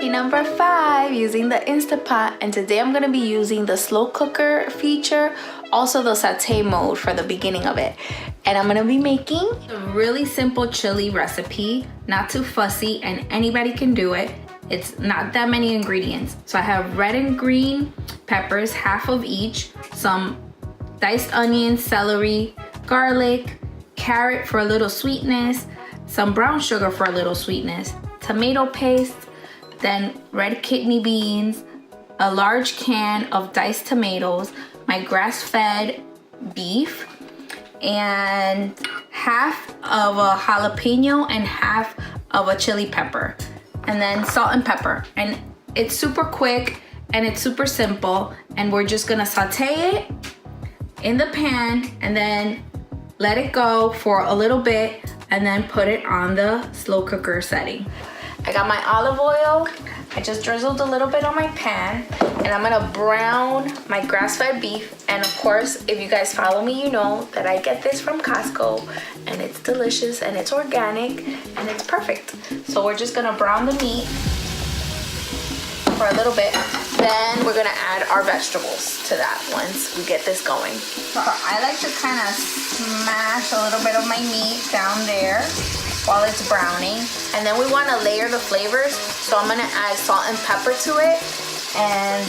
Recipe number 5, using the Instapot, and today I'm gonna be using the slow cooker feature, also the saute mode for the beginning of it. And I'm gonna be making a really simple chili recipe, not too fussy, and anybody can do it. It's not that many ingredients. So I have red and green peppers, half of each, some diced onions, celery, garlic, carrot for a little sweetness, some brown sugar for a little sweetness, tomato paste, then red kidney beans, a large can of diced tomatoes, my grass-fed beef, and half of a jalapeno and half of a chili pepper, and then salt and pepper. And it's super quick and it's super simple, and we're just gonna saute it in the pan and then let it go for a little bit and then put it on the slow cooker setting. I got my olive oil. I just drizzled a little bit on my pan, and I'm gonna brown my grass-fed beef. And of course, if you guys follow me, you know that I get this from Costco, and it's delicious and it's organic and it's perfect. So we're just gonna brown the meat for a little bit. Then we're gonna add our vegetables to that once we get this going. So I like to kind of smash a little bit of my meat down there while it's browning. And then we want to layer the flavors. So I'm gonna add salt and pepper to it and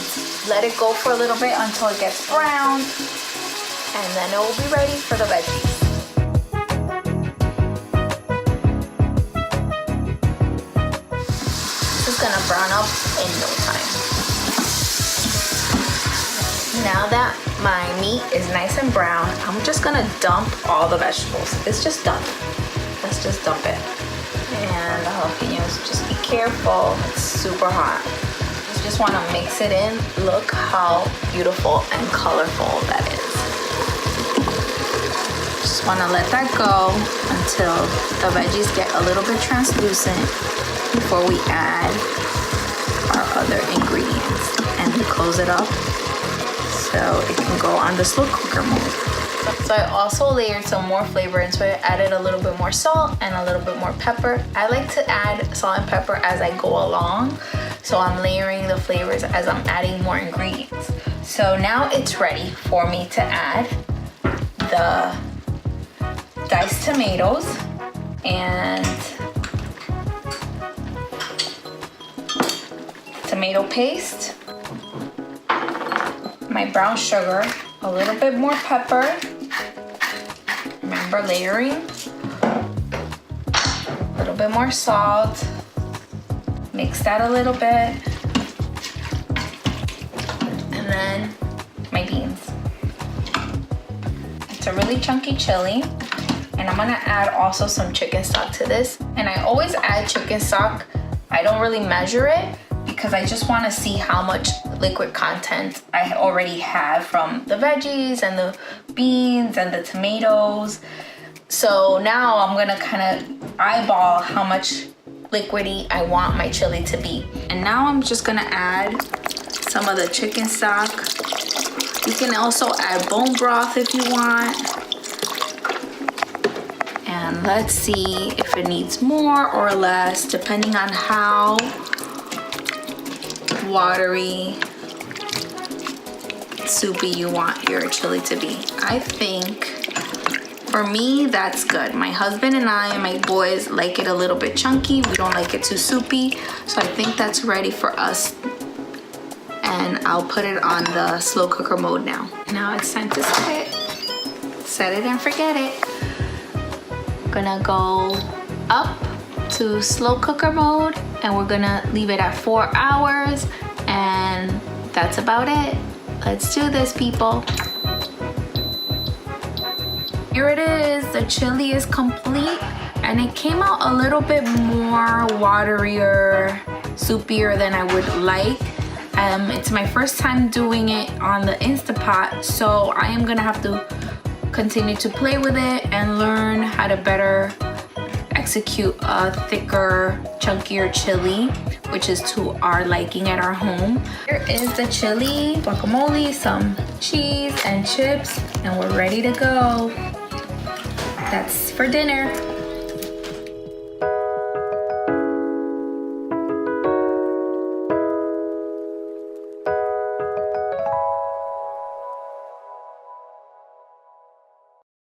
let it go for a little bit until it gets brown. And then it will be ready for the veggies. This is gonna brown up in no time. Now that my meat is nice and brown, I'm just gonna dump all the vegetables. It's just done. Let's just dump it. And the jalapenos, just be careful. It's super hot. You just wanna mix it in. Look how beautiful and colorful that is. Just wanna let that go until the veggies get a little bit translucent before we add our other ingredients. And we close it up so it can go on the slow cooker mode. So I also layered some more flavor into it, added a little bit more salt and a little bit more pepper. I like to add salt and pepper as I go along, so I'm layering the flavors as I'm adding more ingredients. So now it's ready for me to add the diced tomatoes and tomato paste, my brown sugar, a little bit more pepper. Remember layering. A little bit more salt. Mix that a little bit. And then my beans. It's a really chunky chili. And I'm gonna add also some chicken stock to this. And I always add chicken stock. I don't really measure it because I just wanna see how much liquid content I already have from the veggies and the beans and the tomatoes. So now I'm gonna kind of eyeball how much liquidy I want my chili to be. And now I'm just gonna add some of the chicken stock. You can also add bone broth if you want. And let's see if it needs more or less, depending on how watery, soupy you want your chili to be. I think for me that's good. My husband and I and my boys like it a little bit chunky. We don't like it too soupy, so I think that's ready for us. And I'll put it on the slow cooker mode now. Now it's time to set it and forget it. Gonna go up to slow cooker mode, and we're gonna leave it at 4 hours, and that's about it. Let's do this, people. Here it is. The chili is complete, and it came out a little bit more waterier, soupier than I would like. It's my first time doing it on the Instapot, so I am gonna have to continue to play with it and learn how to better execute a thicker, chunkier chili, which is to our liking at our home. Here is the chili, guacamole, some cheese and chips, and we're ready to go. That's for dinner.